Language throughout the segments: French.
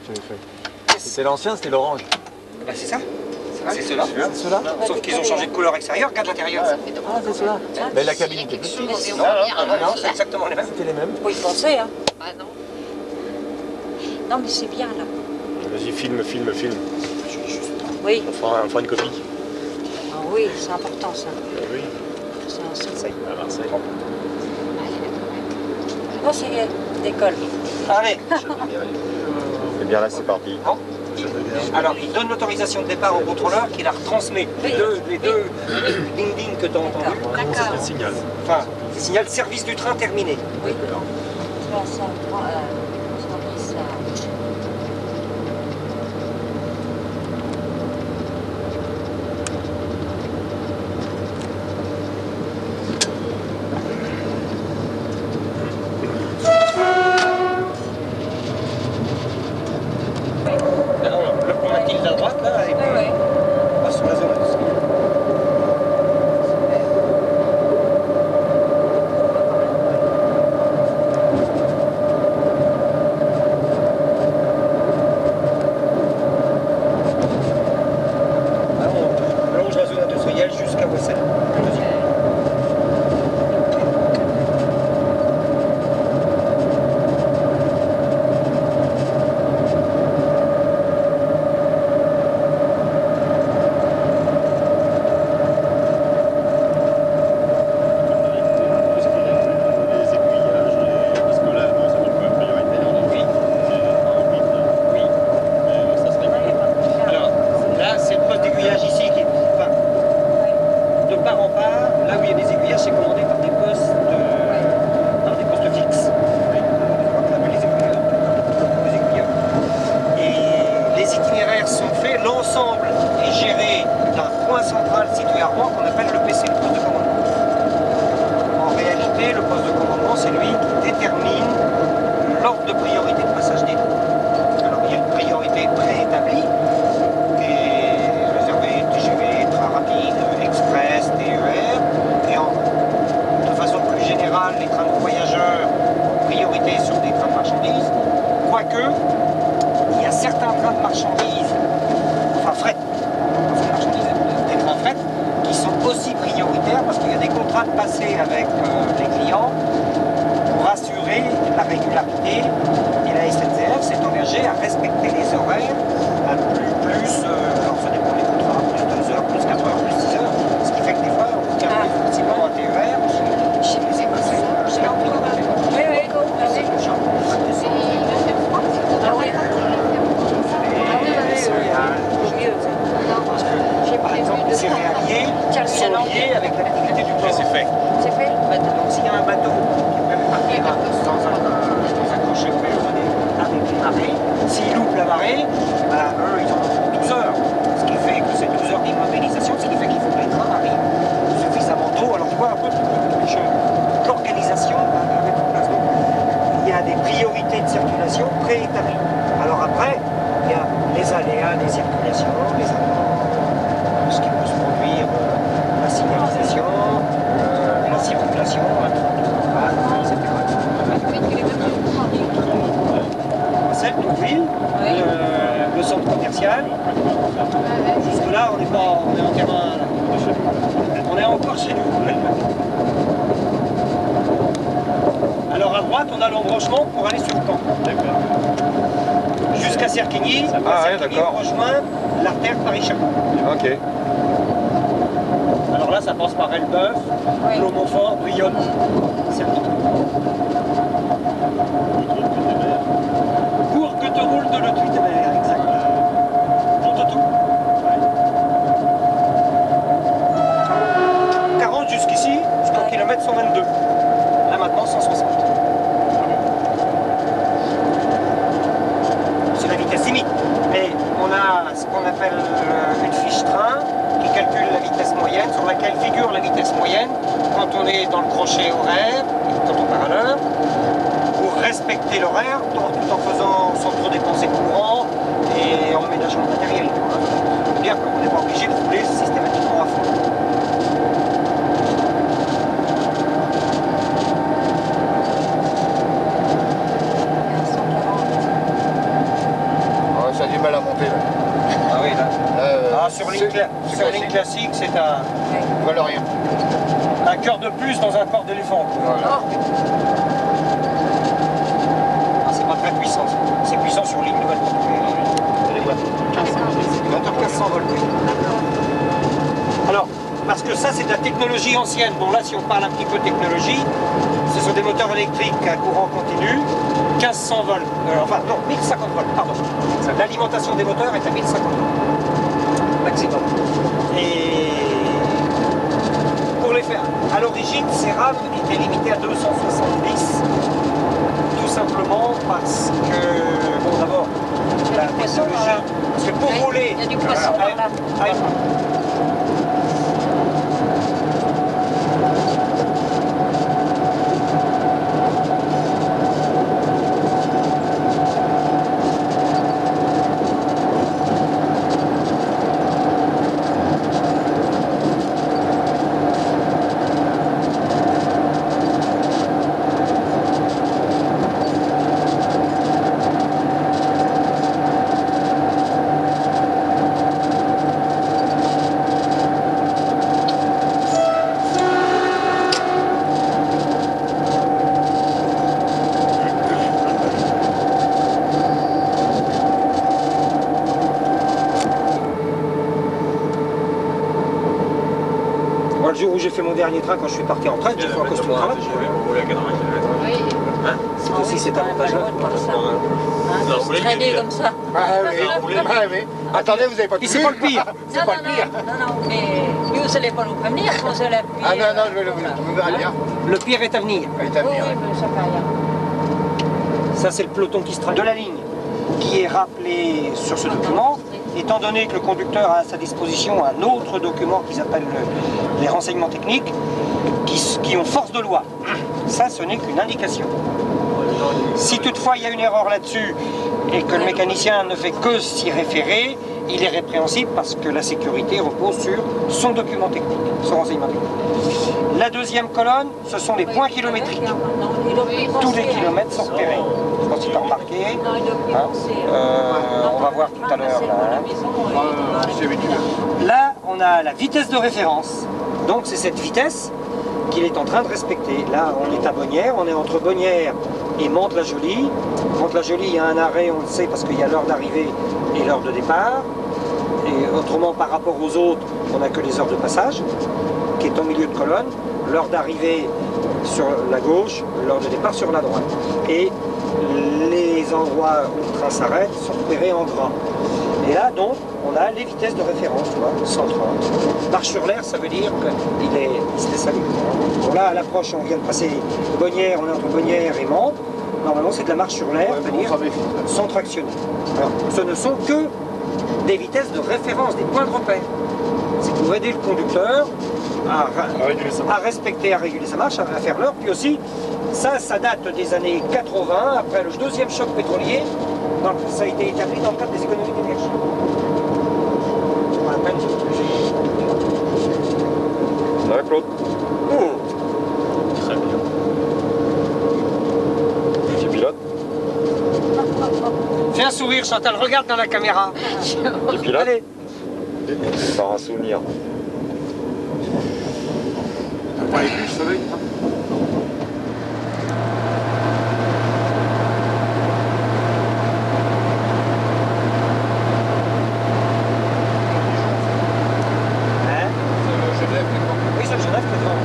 tu avais fait. C'est l'ancien, c'était l'orange. Bah c'est ça. C'est ceux-là. C'est ceux-là. Sauf qu'ils ont changé de couleur extérieure, regarde l'intérieur. Ah, c'est ceux-là. Mais la cabine était plus petite. Non, c'est exactement les mêmes. C'était les mêmes. Faut y penser, hein. Ah non. Non, mais c'est bien, là. Vas-y, filme. Oui. On fera une copie. Ah oui, c'est important, ça. Oui. C'est Marseille. À Marseille. Bon, c'est l'école. Allez. Et bien là, c'est parti. Bon. Alors, il donne l'autorisation de départ au contrôleur qui la retransmet. Les deux ding-ding que tu as entendu. D'accord. Un signal. Enfin, signal service du train terminé. Oui. Ça, On a tilde à droite là et puis on va sur la zone industrielle. On longe la zone industrielle jusqu'à Wessel. Jusque-là, on est en terrain. On est encore chez nous. Alors à droite, on a l'embranchement pour aller sur le camp. Jusqu'à Cerquigny. Cerquigny rejoint l'artère Paris-Chapon. Ok. Alors là, ça passe par Elbeuf, Clos-Montfort, Brionne, Cerquigny. Pour que te roule de le Tweetemer, exactement. Pontotou. 40 jusqu'ici, jusqu'au kilomètre 122. Là maintenant 160. C'est la vitesse limite. Mais on a ce qu'on appelle une fiche train qui calcule la vitesse moyenne, sur laquelle figure la vitesse moyenne quand on est dans le crochet horaire, quand on part à l'heure, pour respecter l'horaire tout en faisant sans trop dépenser de courant et en ménageant le matériel. C'est-à-dire qu'on n'est pas obligé de rouler systématiquement à fond. mal à monter. Là. Ah oui, là. Là, Sur c'est ligne classique, c'est voilà rien. un cœur de plus dans un corps d'éléphant. Voilà. Ah, c'est pas très puissant. C'est puissant sur ligne nouvelle. Moteur 1500 volts. Alors, parce que ça c'est de la technologie ancienne. Bon là si on parle un petit peu de technologie, ce sont des moteurs électriques à courant continu, 1500 volts, enfin non, 1050 volts, pardon. L'alimentation des moteurs est à 1050 volts, maximum. Et pour les faire, à l'origine ces rames étaient limitées à 270, tout simplement parce que, bon d'abord, la technologie, parce que pour rouler... Il y a du poisson par là. Le jour où j'ai fait mon dernier train, quand je suis parti en train, j'ai fait en costume cravate. Oui. C'est aussi cet avantage-là. Traîner comme ça. Ah oui. Attendez, vous avez pas de Et c'est pas le pire. C'est pas le pire. Non, mais vous allez pas nous prévenir, vous allez appuyer. Ah non, je vais vous verrez bien. Le pire est à venir. Il est à Oui, venir. oui, mais ça fait rien. Ça, c'est le peloton qui se trace de la ligne, qui est rappelé sur ce document, étant donné que le conducteur a à sa disposition un autre document qu'ils appellent les renseignements techniques, qui ont force de loi. Ça, ce n'est qu'une indication. Si toutefois il y a une erreur là-dessus et que le mécanicien ne fait que s'y référer, il est répréhensible parce que la sécurité repose sur son document technique, son renseignement technique. La deuxième colonne, ce sont les points kilométriques. Tous les kilomètres sont repérés. Je pense qu'il t'a remarqué. On va voir tout à l'heure. C'est habituel. Là, on a la vitesse de référence. Donc c'est cette vitesse qu'il est en train de respecter. Là, on est à Bonnières, on est entre Bonnières et Mantes-la-Jolie. Mantes-la-Jolie, il y a un arrêt, on le sait, parce qu'il y a l'heure d'arrivée et l'heure de départ. Et autrement, par rapport aux autres, on n'a que les heures de passage, qui est en milieu de colonne. L'heure d'arrivée sur la gauche, l'heure de départ sur la droite. Et les endroits où le train s'arrête sont repérés en gras. Et là, donc, on a les vitesses de référence, tu vois, 130. Marche sur l'air, ça veut dire qu'il se laisse aller. Bon, là, à l'approche, on vient de passer Bonnières, on est entre Bonnières et Mantes. Normalement, c'est de la marche sur l'air, c'est-à-dire sans tractionner. Alors, ce ne sont que des vitesses de référence, des points de repère. C'est pour aider le conducteur à respecter, à réguler sa marche, à faire l'heure. Puis aussi, ça date des années 80, après le deuxième choc pétrolier. Donc, ça a été établi dans le cadre des économies d'énergie. On l'appelle. Ça va, Claude? Très bien. Tu pilotes? Fais un sourire, Chantal, regarde dans la caméra. Tu pilotes? Allez. Par un souvenir. Pas les bus, ça va être. Oui, c'est le Genève qui est devant.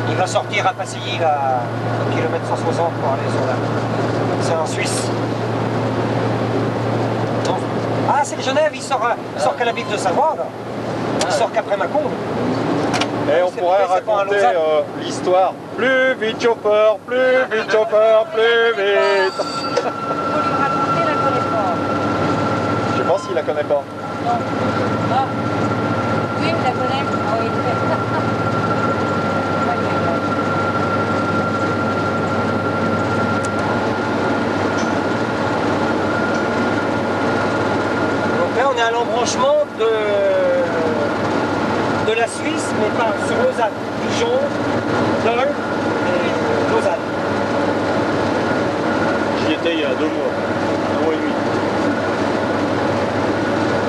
Il va sortir à Passilly là, au kilomètre 160 pour aller sur la... C'est en Suisse. Non. Ah, c'est le Genève, il sort qu'à la ville de Savoie, là. Il sort qu'après Mâcon. Et on pourrait raconter l'histoire. Plus vite chauffeur, plus vite chauffeur, plus vite. Faut lui raconter la connaît pas. Je pense qu'il la connaît pas. Non. Ah. Oui, je la connais. Ah oui. Donc là, on est à l'embranchement de la Suisse, mais pas sur Lausanne. Dijon, Dole et Lausanne. J'y étais il y a 2 2 mois. 1 mois et demi.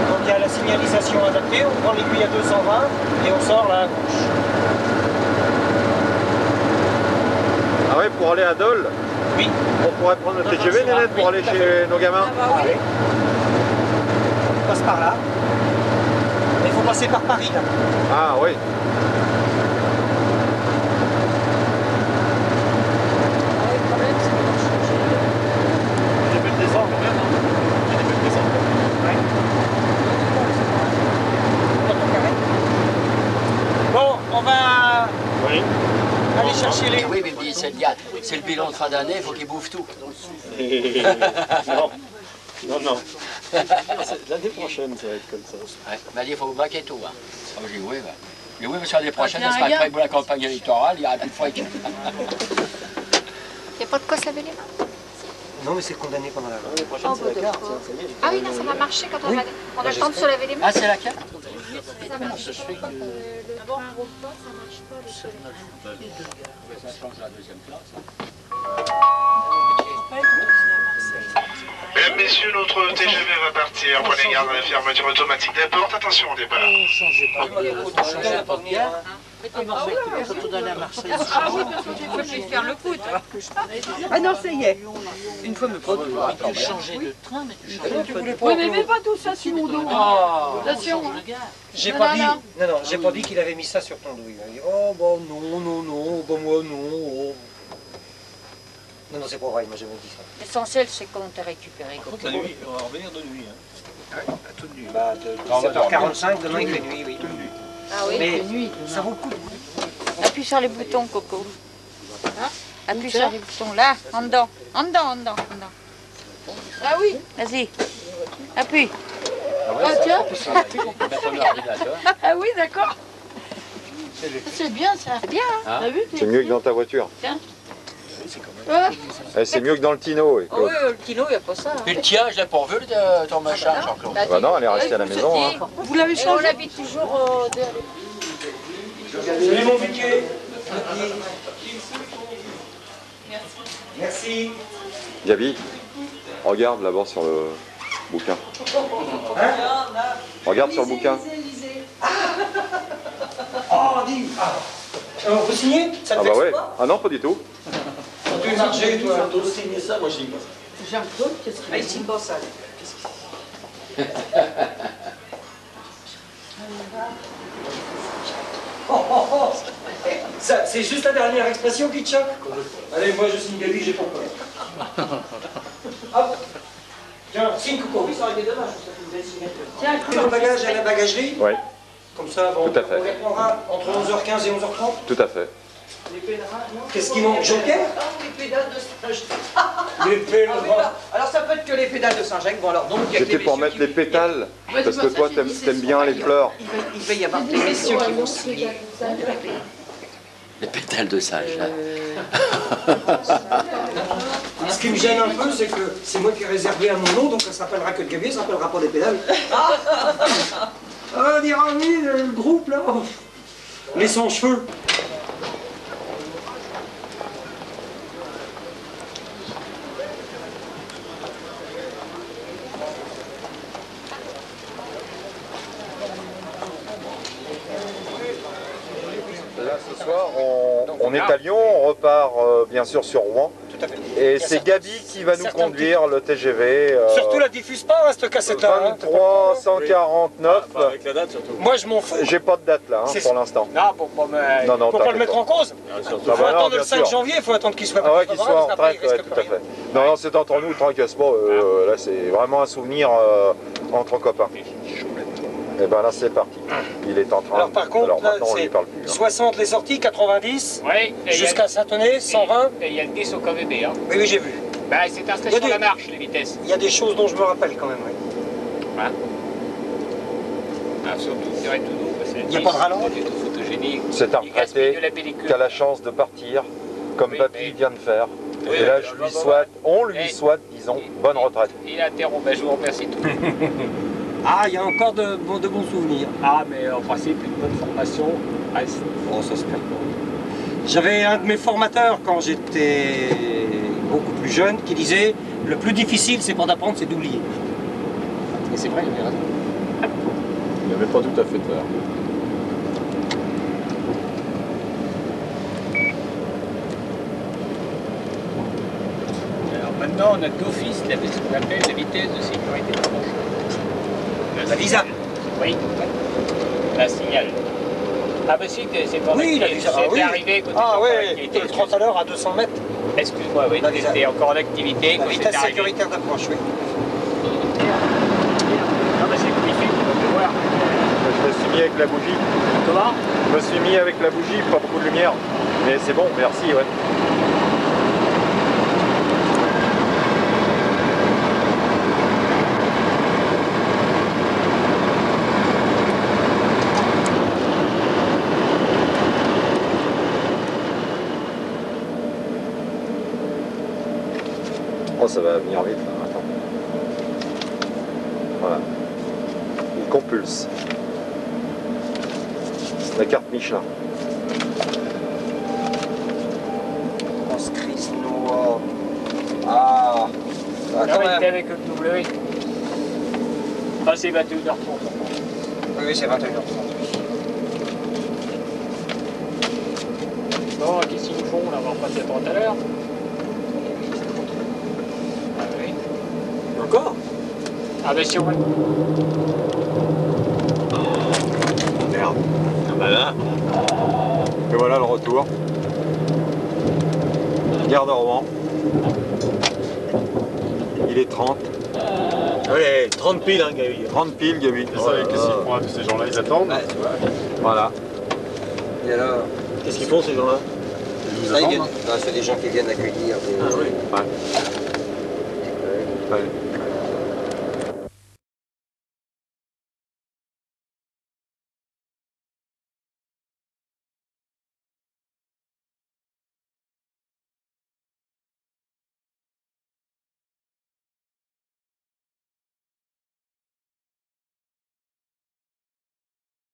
Donc il y a la signalisation adaptée, on prend l'aiguille à 220 et on sort là à gauche. Ah ouais, pour aller à Dole, Oui. on pourrait prendre le TGV, Nénette, pour aller chez nos gamins. Ah bah oui. On passe par là. Mais il faut passer par Paris là. Ah oui. Le problème, c'est qu'ils vont changer. Il y a des belles descentes quand même. Il y a des belles descentes. Bon, on va Oui. aller chercher les... Oui, mais il me dit, c'est le bilan de fin d'année, il faut qu'il bouffe tout. Non. Non, non. L'année prochaine, ça va être comme ça. Ouais. Il m'a dit, il faut vous braquer tout. Hein. Ah, j'ai dit, oui, bah. Mais oui, parce que l'année prochaine, ça sera après pour la campagne électorale, il y aura plus de fric. Il n'y a pas de quoi se laver les mains. Non mais c'est condamné pendant la... L'année prochaine, c'est la carte. Tiens, ça y est. Ah oui, là, ça va marcher quand on a le temps de se laver les mains. Ah, c'est la carte? Ça marche pas quand le train repas, ça marche pas le soleil. Ça change la deuxième classe. Mesdames, messieurs, notre TGV va partir. Prenez garde à la fermeture automatique des portes. Attention au départ. Faire le foot. Ah non, ça y est. Une fois, me prendre tu changeais de train, mais tu changeais de Oui, mais mets pas tout ça sur mon dos. Attention. J'ai Non, pas non, dit... non. Non, j'ai pas dit qu'il avait mis ça sur ton dos. Il a dit, oh bon non, non, non, bon moi non. Oh. Non, non, c'est pas vrai, il m'a jamais dit ça. L'essentiel, c'est qu'on t'a récupéré. Par contre, la nuit, on va revenir de nuit. Hein. Toute nuit. Bah, de 17h45, demain il fait nuit, oui. Ah oui, Mais nuit. ça vaut le coup. Appuie sur les boutons, Coco. Appuie sur les boutons, là, en dedans. En dedans, en dedans, en dedans. Ah oui. Vas-y. Appuie. Ah, tiens, mettre l'ordinateur. Ah oui, d'accord. C'est bien ça. C'est bien, hein. T'as vu? C'est mieux que dans ta voiture. Ouais. C'est mieux que dans le Tino. Oh oui, le kilo, il n'y a pas ça. Et le tien, je l'ai pas revu, ton machin, Jean-Claude. Bah non, elle est restée à la maison. Hein. Vous l'avez Et on changé? l'habite toujours derrière. Salut mon piquet. Merci. Gabi, regarde là-bas sur le bouquin. Regarde sur le bouquin. Oh, dis. Vous signez? Ça te Ah bah vexe ouais. pas? Ah non, pas du tout. Tu es marché, toi. signer ça, moi je dis pas. Jean-Claude, qu'est-ce qu'il Ah, il signe pas ça. Ça, c'est juste la dernière expression qui te choque. Allez, moi je signe Gabi, j'ai pas peur. Hop. Tiens, signe Coco. Oui, ça aurait été dommage. Tiens, Pris ton bagage à la bagagerie. Oui, Comme ça, bon, Tout à fait. on répondra entre 11h15 et 11h30. tout à fait. Qu'est-ce qui manque? Joker? les pédales de Saint-Jacques. Les pèlerins. Alors ça peut être que les pédales de Saint-Jacques. Bon alors donc il y a que C'était les pour messieurs mettre les pétales, parce que toi t'aimes bien les fleurs. Il va y avoir des messieurs qui vont signer. Les pétales de sage, là. Ce qui me gêne un peu, c'est que c'est moi qui ai réservé à mon nom, donc ça s'appellera que le Gabi, ça s'appellera pas des pédales. Ah, on dira oui, le groupe là. Mais sans cheveux. Là ce soir on est à Lyon, on repart bien sûr sur Rouen. Tout à fait. Et c'est Gabi qui va nous conduire le TGV. Surtout la diffuse pas, hein, cette cassette-là. 2349. Avec la date surtout. Moi je m'en fous. J'ai pas de date là C'est- pour l'instant. Ah, bon, mais Non, non, faut pas le t'inquiète mettre en cause. Ah, Faut bah non, attendre bien le 5 sûr. janvier, il faut attendre qu'il soit Ah ouais, qu'il favorable, soit en parce qu'après, retraite, il risque ouais, tout à plus fait. rien. Non, non, c'est entre nous, tracasse pas. Là, c'est vraiment un souvenir entre copains. Et ben là, c'est parti. Il est en train. Alors par contre, là, maintenant, on lui c'est parle plus. Hein. 60 les sorties, 90, Oui, jusqu'à Saint-Tenay, 120. et il y a le 10 au KVB. Hein. Oui, oui, j'ai vu. Bah, c'est inscrit Il y a sur des- la marche, les vitesses. Il y a des choses dont je me rappelle quand même. Oui. Ah, surtout, je dirais tout doux, parce que Il y a pas de rallonge. pas du tout photogénique. C'est un Il gaspille de la retraité pellicule. qui a la chance de partir, comme Oui, Papy mais- vient de faire. Oui, Et là, oui, je bah, lui bah, souhaite, on lui Et- souhaite, disons, bonne retraite. Il interrompt, bah, je vous remercie tout. Ah, il y a encore de bons souvenirs. Ah, mais en principe, une bonne formation reste. Oh, ça se perd pas. J'avais un de mes formateurs quand j'étais beaucoup plus jeune, qui disait le plus difficile, c'est pas d'apprendre, c'est d'oublier. Et c'est vrai, il avait raison. Il n'avait pas tout à fait tort. Alors maintenant, on a d'office ce qu'on appelle la vitesse de sécurité de tranche. La visa. Oui, la signal. Ah bah si, c'est pas Oui, la visa. Ah, oui. arrivé quand Ah oui, activité. 30 à l'heure à 200 mètres. Excuse-moi, oui, La visa. c'était encore en activité La quand vitesse c'est arrivé. sécuritaire d'approche, oui. Ah bah c'est magnifique, on peut voir. Je me suis mis avec la bougie. Comment? Je me suis mis avec la bougie, pas beaucoup de lumière. Mais c'est bon, merci, ouais. Oh, ça va venir vite, là. Attends. Voilà. Il compulse. La carte Michelin. On se crisse, nous. Ah. Ah, Quand il même. était avec le W. Ah, c'est 21h30. Oui, c'est 21h30. Bon, qu'est-ce qu'ils nous font? On va repasser à 30 à l'heure. Ah oui. Encore? Ah bah si on... Merde. Ah bah là. Et voilà le retour. Gare de Rouen. Il est 30. Allez, 30 piles, hein, Gabi. 30 piles, Gabi. C'est ça, qu'est-ce qu'ils font, tous ces gens-là, ils attendent. Ouais, tu vois. Voilà. Et alors, Qu'est-ce qu'ils font ces gens-là? Ils nous là, ils attendent. viennent. Ah, c'est des gens qui viennent accueillir. Ah oui. Ouais. Ouais.